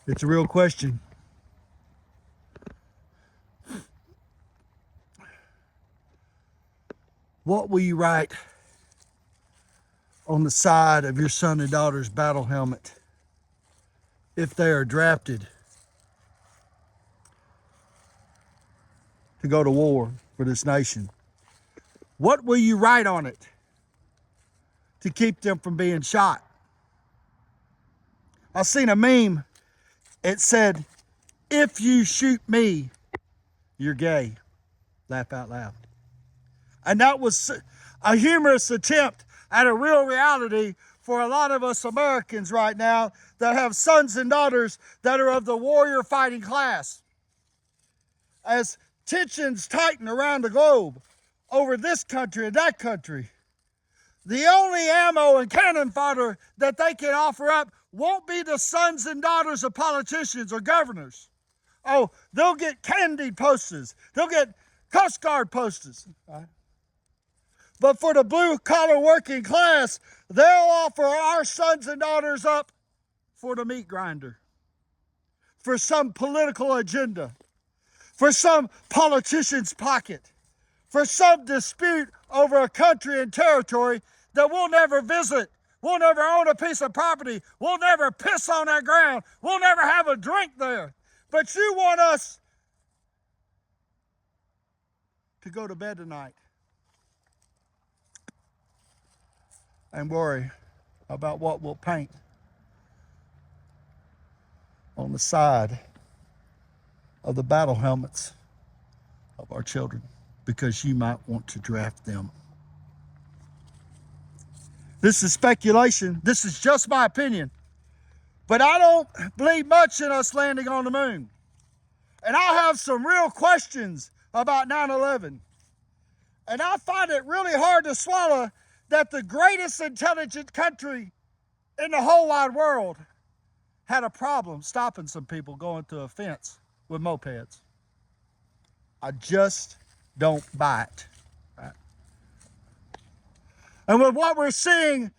It's a real question. What will you write on the side of your son and daughter's battle helmet if they are drafted to go to war for this nation? What will you write on it to keep them from being shot? I seen a meme. It said, "If you shoot me, you're gay." Laugh out loud. And that was a humorous attempt at a real reality for a lot of us Americans right now that have sons and daughters that are of the warrior fighting class. As tensions tighten around the globe over this country and that country, the only ammo and cannon fodder that they can offer up won't be the sons and daughters of politicians or governors. Oh, they'll get candy posters. They'll get Coast Guard posters. Right? But for the blue-collar working class, they'll offer our sons and daughters up for the meat grinder, for some political agenda, for some politician's pocket, for some dispute over a country and territory that we'll never visit. We'll never own a piece of property. We'll never piss on that ground. We'll never have a drink there. But you want us to go to bed tonight and worry about what we'll paint on the side of the battle helmets of our children because you might want to draft them. This is speculation. This is just my opinion. But I don't believe much in us landing on the moon. And I have some real questions about 9/11. And I find it really hard to swallow that the greatest intelligent country in the whole wide world had a problem stopping some people going through a fence with mopeds. I just don't buy it. Right? And with what we're seeing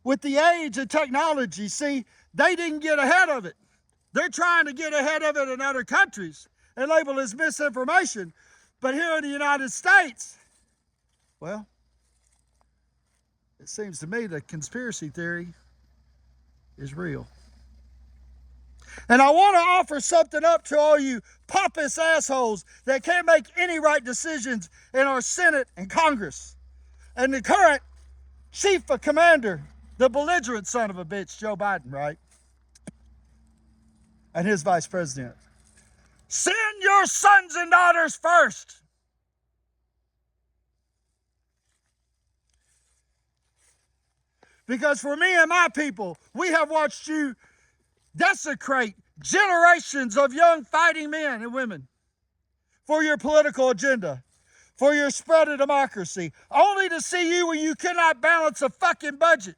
with the age of technology, see, they didn't get ahead of it. They're trying to get ahead of it in other countries and label it as misinformation. But here in the United States, well, it seems to me that conspiracy theory is real. And I want to offer something up to all you pompous assholes that can't make any right decisions in our Senate and Congress. And the current chief of commander, the belligerent son of a bitch, Joe Biden, right? And his vice president. Send your sons and daughters first. Because for me and my people, we have watched you desecrate generations of young fighting men and women for your political agenda, for your spread of democracy, only to see you where you could not balance a fucking budget,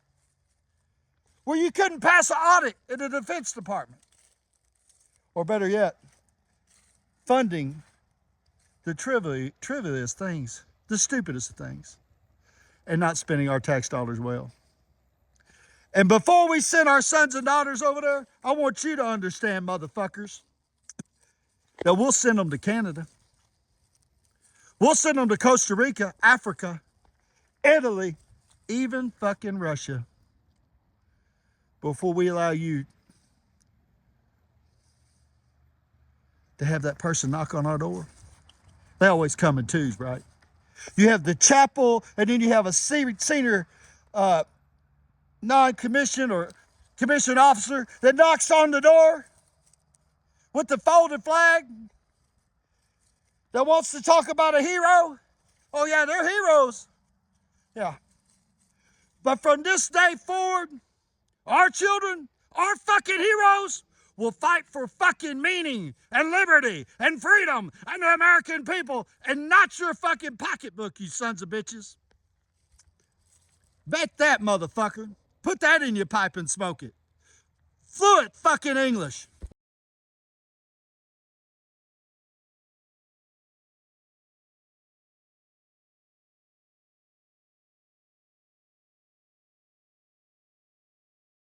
where you couldn't pass an audit in the Defense Department, or better yet, funding the trivialist things, the stupidest things, and not spending our tax dollars well. And before we send our sons and daughters over there, I want you to understand, motherfuckers, that we'll send them to Canada. We'll send them to Costa Rica, Africa, Italy, even fucking Russia, before we allow you to have that person knock on our door. They always come in twos, right? You have the chapel, and then you have a senior non-commissioned or commissioned officer that knocks on the door with the folded flag that wants to talk about a hero. Oh yeah, they're heroes. Yeah. But from this day forward, our children, our fucking heroes, will fight for fucking meaning and liberty and freedom and the American people and not your fucking pocketbook, you sons of bitches. Bet that, motherfucker. Put that in your pipe and smoke it. Fluent fucking English.